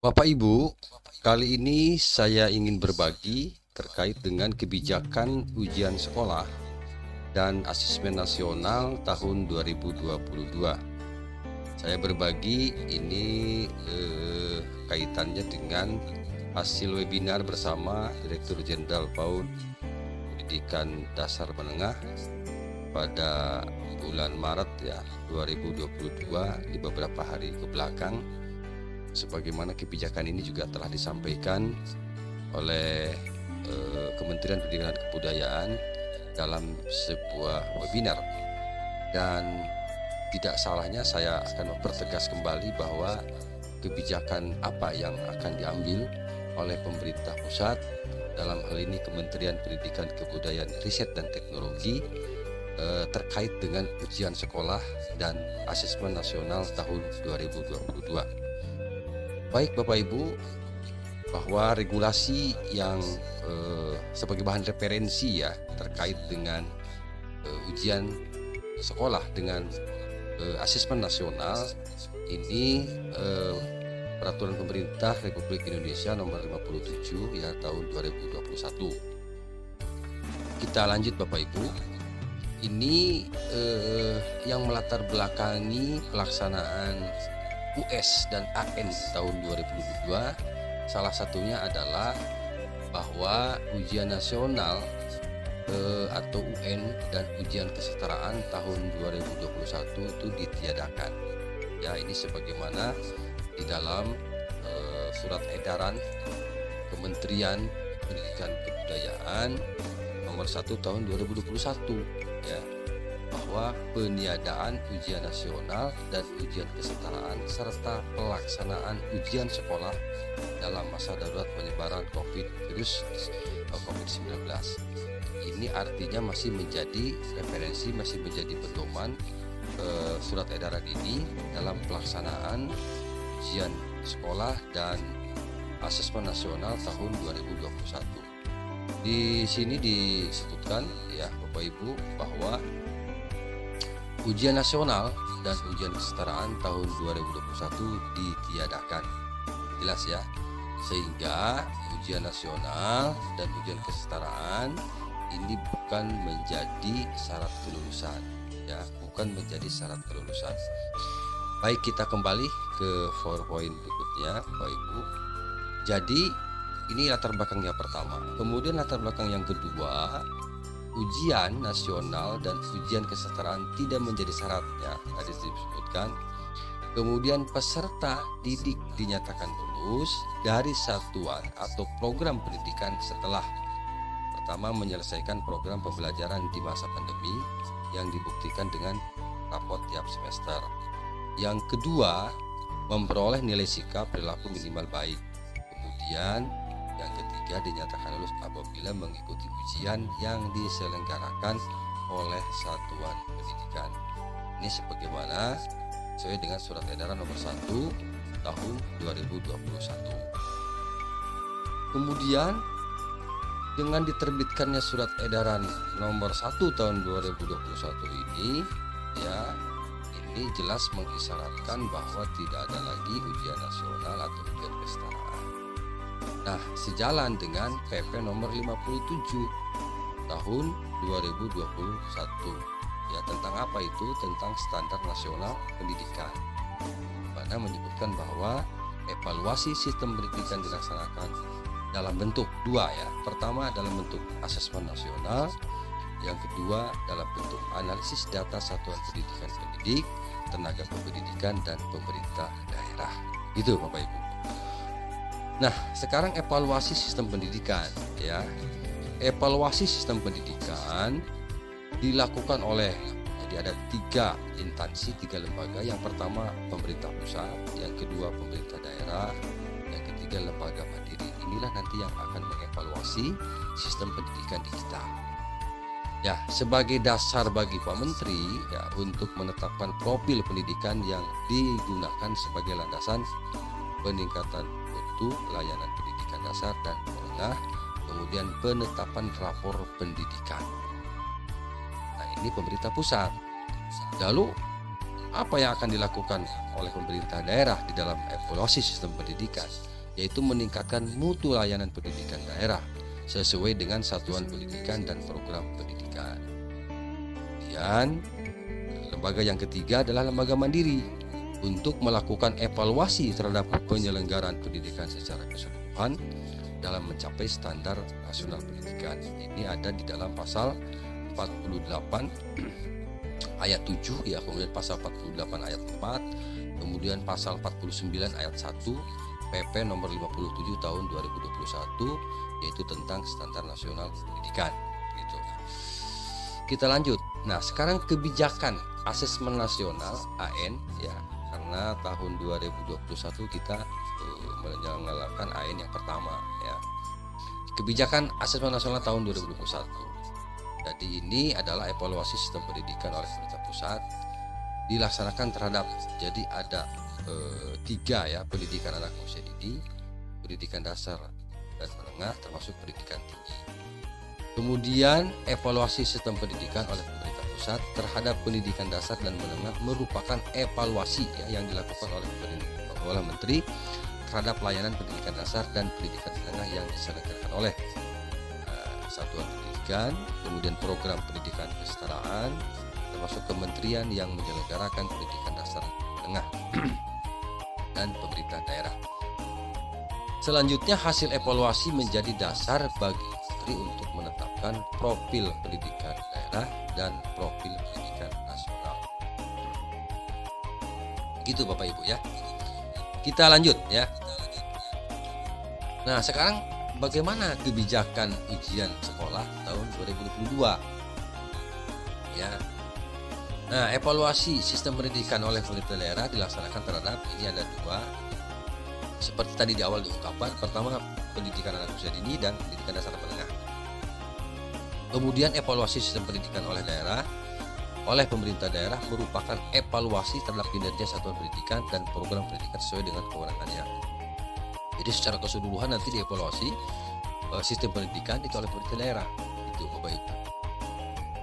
Bapak Ibu, kali ini saya ingin berbagi terkait dengan kebijakan ujian sekolah dan asesmen nasional tahun 2022. Saya berbagi ini kaitannya dengan hasil webinar bersama Direktur Jenderal PAUD Pendidikan Dasar Menengah pada bulan Maret 2022 di beberapa hari ke belakang. Sebagaimana kebijakan ini juga telah disampaikan oleh Kementerian Pendidikan dan Kebudayaan dalam sebuah webinar, dan tidak salahnya saya akan mempertegas kembali bahwa kebijakan apa yang akan diambil oleh pemerintah pusat, dalam hal ini Kementerian Pendidikan Kebudayaan Riset dan Teknologi, terkait dengan ujian sekolah dan asesmen nasional tahun 2022. Baik Bapak Ibu, bahwa regulasi yang sebagai bahan referensi terkait dengan ujian sekolah dengan asesmen nasional ini, Peraturan Pemerintah Republik Indonesia Nomor 57 tahun 2021. Kita lanjut Bapak Ibu. Ini yang melatar belakangi pelaksanaan US dan AN tahun 2022, salah satunya adalah bahwa ujian nasional atau UN dan ujian kesetaraan tahun 2021 itu ditiadakan. Ya, ini sebagaimana di dalam surat edaran Kementerian Pendidikan Kebudayaan nomor 1 tahun 2021 ya, bahwa peniadaan ujian nasional dan ujian kesetaraan serta pelaksanaan ujian sekolah dalam masa darurat penyebaran COVID-19. Ini artinya masih menjadi referensi, masih menjadi pedoman surat edaran ini dalam pelaksanaan ujian sekolah dan asesmen nasional tahun 2021. Di sini disebutkan ya Bapak Ibu bahwa ujian nasional dan ujian kesetaraan tahun 2021 ditiadakan. Jelas ya. Sehingga ujian nasional dan ujian kesetaraan ini bukan menjadi syarat kelulusan ya, bukan menjadi syarat kelulusan. Baik, kita kembali ke PowerPoint berikutnya Bapak Ibu. Jadi ini latar belakang yang pertama. Kemudian latar belakang yang kedua, ujian nasional dan ujian kesetaraan tidak menjadi syaratnya, tadi disebutkan. Kemudian peserta didik dinyatakan lulus dari satuan atau program pendidikan setelah pertama menyelesaikan program pembelajaran di masa pandemi yang dibuktikan dengan rapot tiap semester. Yang kedua, memperoleh nilai sikap perilaku minimal baik. Kemudian yang ketiga, dinyatakan lulus apabila mengikuti ujian yang diselenggarakan oleh satuan pendidikan. Ini sebagaimana sesuai dengan surat edaran nomor 1 tahun 2021. Kemudian dengan diterbitkannya surat edaran nomor 1 tahun 2021 ini ya, ini jelas mengisyaratkan bahwa tidak ada lagi ujian nasional atau ujian kesetaraan. Nah, sejalan dengan PP nomor 57 tahun 2021 ya, tentang apa itu? Tentang standar nasional pendidikan, mana menyebutkan bahwa evaluasi sistem pendidikan dilaksanakan dalam bentuk dua ya. Pertama dalam bentuk asesmen nasional, yang kedua dalam bentuk analisis data satuan pendidikan pendidik, tenaga kependidikan dan pemerintah daerah. Gitu Bapak Ibu. Nah, sekarang evaluasi sistem pendidikan ya. Evaluasi sistem pendidikan dilakukan oleh, jadi ada 3 instansi, 3 lembaga. Yang pertama pemerintah pusat, yang kedua pemerintah daerah, yang ketiga lembaga mandiri. Inilah nanti yang akan mengevaluasi sistem pendidikan di kita. Ya, sebagai dasar bagi Pak Menteri ya untuk menetapkan profil pendidikan yang digunakan sebagai landasan peningkatan mutu layanan pendidikan dasar dan menengah, kemudian penetapan rapor pendidikan. Nah, ini pemerintah pusat. Lalu apa yang akan dilakukan oleh pemerintah daerah di dalam evaluasi sistem pendidikan? yaitu meningkatkan mutu layanan pendidikan daerah sesuai dengan satuan pendidikan dan program pendidikan. Kemudian lembaga yang ketiga adalah lembaga mandiri untuk melakukan evaluasi terhadap penyelenggaraan pendidikan secara keseluruhan dalam mencapai standar nasional pendidikan. Ini ada di dalam pasal 48 ayat 7 ya, kemudian pasal 48 ayat 4, kemudian pasal 49 ayat 1 PP nomor 57 tahun 2021, yaitu tentang standar nasional pendidikan gitu. Kita lanjut. Nah, sekarang kebijakan asesmen nasional AN ya, karena tahun 2021 kita menjalankan AN yang pertama ya. Kebijakan asesmen nasional tahun 2021. Jadi ini adalah evaluasi sistem pendidikan oleh pemerintah pusat dilaksanakan terhadap, jadi ada 3 ya, pendidikan anak usia dini, pendidikan dasar dan menengah, termasuk pendidikan tinggi. Kemudian evaluasi sistem pendidikan oleh pemerintah pusat terhadap pendidikan dasar dan menengah merupakan evaluasi ya, yang dilakukan oleh Menteri terhadap layanan pendidikan dasar dan pendidikan menengah yang diselenggarakan oleh satuan pendidikan, kemudian program pendidikan kesetaraan, termasuk kementerian yang menyelenggarakan pendidikan dasar menengah dan pemerintah daerah. Selanjutnya hasil evaluasi menjadi dasar bagi Menteri untuk menetapkan profil pendidikan daerah dan profil pendidikan nasional. Gitu Bapak Ibu ya. Kita lanjut ya. Nah, sekarang bagaimana kebijakan ujian sekolah tahun 2022? Ya. Nah, evaluasi sistem pendidikan oleh pemerintah daerah dilaksanakan terhadap, ini ada 2. Seperti tadi di awal diungkapkan, pertama pendidikan anak usia dini dan pendidikan dasar menengah. Kemudian evaluasi sistem pendidikan oleh daerah, oleh pemerintah daerah merupakan evaluasi terhadap kinerja satuan pendidikan dan program pendidikan sesuai dengan kewenangannya. Jadi secara keseluruhan nanti dievaluasi sistem pendidikan itu oleh pemerintah daerah, itu Bapak Ibu.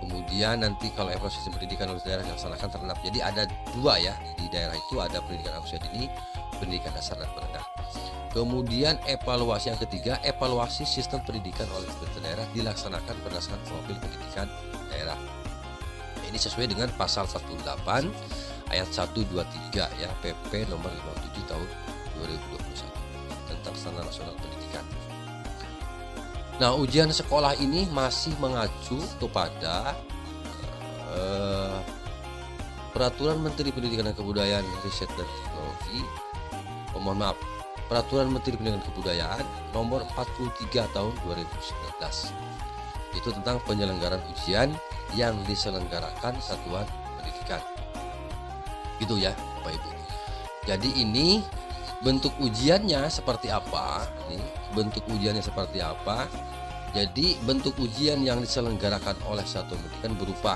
Kemudian nanti kalau evaluasi sistem pendidikan oleh daerah dilaksanakan terhadap, jadi ada 2 ya, di daerah itu ada pendidikan anak usia dini, pendidikan dasar dan menengah. Kemudian evaluasi yang ketiga, evaluasi sistem pendidikan oleh pemerintah daerah dilaksanakan berdasarkan profil pendidikan daerah. Ini sesuai dengan pasal 48 ayat 1, 2, 3 ya, PP nomor 57 tahun 2021 tentang standar nasional pendidikan. Nah, ujian sekolah ini masih mengacu kepada Peraturan Menteri Pendidikan dan Kebudayaan, Riset dan Teknologi, Peraturan Menteri Pendidikan dan Kebudayaan nomor 43 tahun 2019. Itu tentang penyelenggaraan ujian yang diselenggarakan satuan pendidikan. Gitu ya, Bapak Ibu. Jadi ini bentuk ujiannya seperti apa? Ini bentuk ujiannya seperti apa? Jadi bentuk ujian yang diselenggarakan oleh satuan pendidikan berupa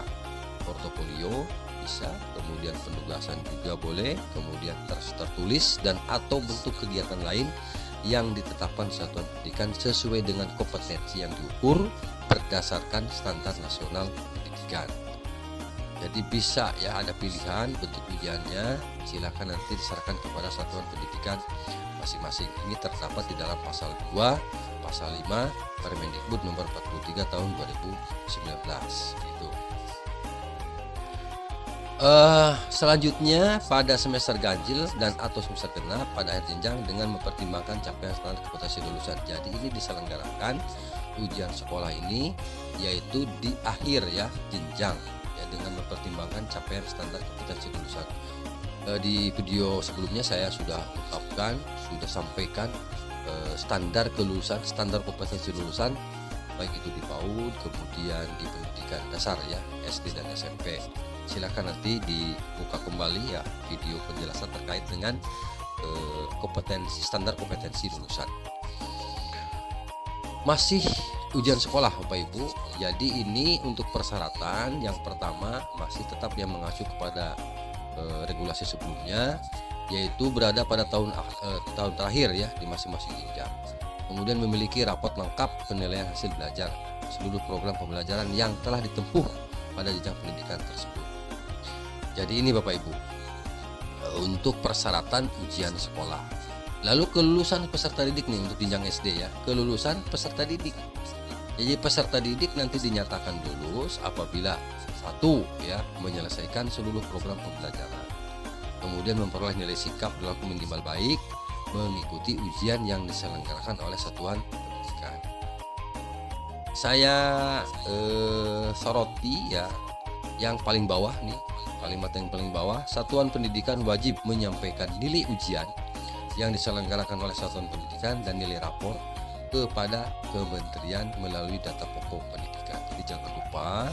portofolio bisa, kemudian penugasan juga boleh, kemudian tertulis dan atau bentuk kegiatan lain yang ditetapkan satuan pendidikan sesuai dengan kompetensi yang diukur berdasarkan standar nasional pendidikan. Jadi bisa ya, ada pilihan bentuk ujiannya, silakan nanti diserahkan kepada satuan pendidikan masing-masing. Ini terdapat di dalam pasal 2, pasal 5 Permendikbud nomor 43 tahun 2019 gitu. Selanjutnya pada semester ganjil dan atau semester genap pada akhir jenjang dengan mempertimbangkan capaian standar kompetensi lulusan. Jadi ini diselenggarakan ujian sekolah ini yaitu di akhir ya jenjang ya, dengan mempertimbangkan capaian standar kompetensi lulusan. Di video sebelumnya saya sudah ungkapkan, sudah sampaikan standar kelulusan, standar kompetensi lulusan baik itu di PAUD, kemudian di pendidikan dasar ya, SD dan SMP. Silakan nanti dibuka kembali ya video penjelasan terkait dengan kompetensi, standar kompetensi lulusan. Masih ujian sekolah Bapak Ibu. Jadi ini untuk persyaratan yang pertama masih tetap yang mengacu kepada regulasi sebelumnya, yaitu berada pada tahun terakhir ya di masing-masing jenjang. Kemudian memiliki rapot lengkap penilaian hasil belajar seluruh program pembelajaran yang telah ditempuh pada jenjang pendidikan tersebut. Jadi ini Bapak Ibu untuk persyaratan ujian sekolah. Lalu kelulusan peserta didik nih untuk jenjang SD ya, kelulusan peserta didik. Jadi peserta didik nanti dinyatakan lulus apabila satu ya menyelesaikan seluruh program pembelajaran, kemudian memperoleh nilai sikap berlaku minimal baik, mengikuti ujian yang diselenggarakan oleh satuan pendidikan. Saya soroti ya yang paling bawah nih, kalimat yang paling bawah, satuan pendidikan wajib menyampaikan nilai ujian yang diselenggarakan oleh satuan pendidikan dan nilai rapor kepada kementerian melalui data pokok pendidikan. Jadi jangan lupa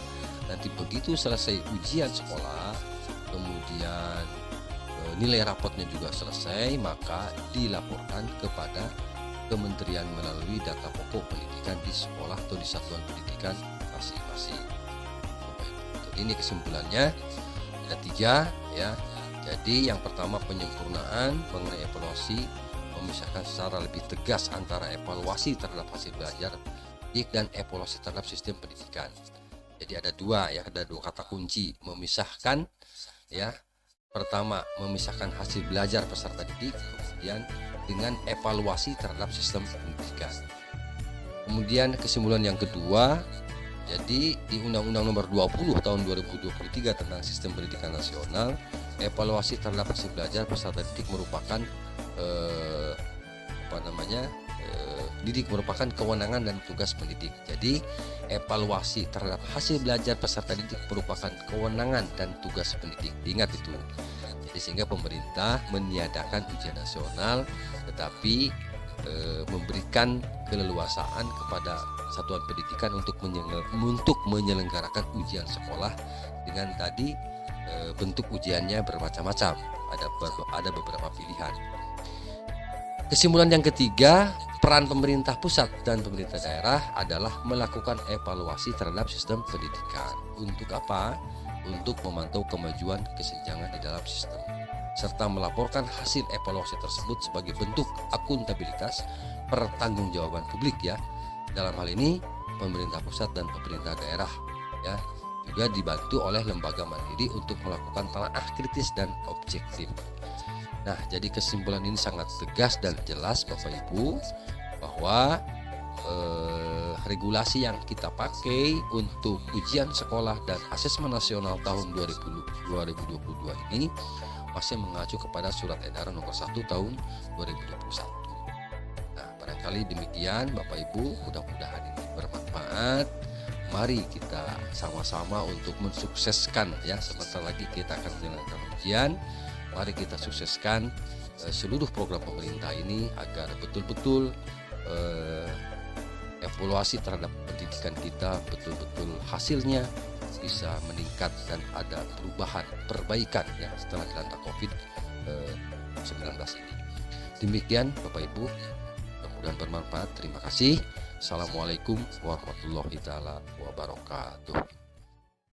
nanti begitu selesai ujian sekolah, kemudian nilai raportnya juga selesai, maka dilaporkan kepada kementerian melalui data pokok pendidikan di sekolah atau di satuan pendidikan masing-masing. Jadi ini kesimpulannya ada 3 ya. Jadi yang pertama penyempurnaan mengenai evaluasi, memisahkan secara lebih tegas antara evaluasi terhadap hasil belajar didik dan evaluasi terhadap sistem pendidikan. Jadi ada 2 ya, ada 2 kata kunci, memisahkan ya. Pertama, memisahkan hasil belajar peserta didik, kemudian dengan evaluasi terhadap sistem pendidikan. Kemudian kesimpulan yang kedua, jadi di Undang-Undang Nomor 20 Tahun 2023 tentang Sistem Pendidikan Nasional, evaluasi terhadap hasil belajar peserta didik merupakan didik merupakan kewenangan dan tugas pendidik. Jadi evaluasi terhadap hasil belajar peserta didik merupakan kewenangan dan tugas pendidik. Ingat itu. Jadi sehingga pemerintah meniadakan ujian nasional, tetapi memberikan keleluasaan kepada satuan pendidikan untuk menyelenggarakan ujian sekolah dengan tadi bentuk ujiannya bermacam-macam. Ada beberapa pilihan. Kesimpulan yang ketiga, peran pemerintah pusat dan pemerintah daerah adalah melakukan evaluasi terhadap sistem pendidikan. Untuk apa? Untuk memantau kemajuan kesenjangan di dalam sistem, serta melaporkan hasil evaluasi tersebut sebagai bentuk akuntabilitas pertanggungjawaban publik ya. Dalam hal ini, pemerintah pusat dan pemerintah daerah ya juga dibantu oleh lembaga mandiri untuk melakukan telaah kritis dan objektif. Nah, jadi kesimpulan ini sangat tegas dan jelas Bapak Ibu bahwa regulasi yang kita pakai untuk ujian sekolah dan asesmen nasional tahun 2022 ini masih mengacu kepada Surat Edaran Nomor 1 Tahun 2021. Nah, barangkali demikian Bapak Ibu, mudah-mudahan ini bermanfaat. Mari kita sama-sama untuk mensukseskan ya, sebentar lagi kita akan menjalankan ujian. Mari kita sukseskan seluruh program pemerintah ini agar betul-betul evaluasi terhadap pendidikan kita betul-betul hasilnya bisa meningkat dan ada perbaikan ya setelah dilanda COVID-19 ini. Demikian Bapak Ibu, mudah-mudahan bermanfaat. Terima kasih. Assalamualaikum warahmatullahi wabarakatuh.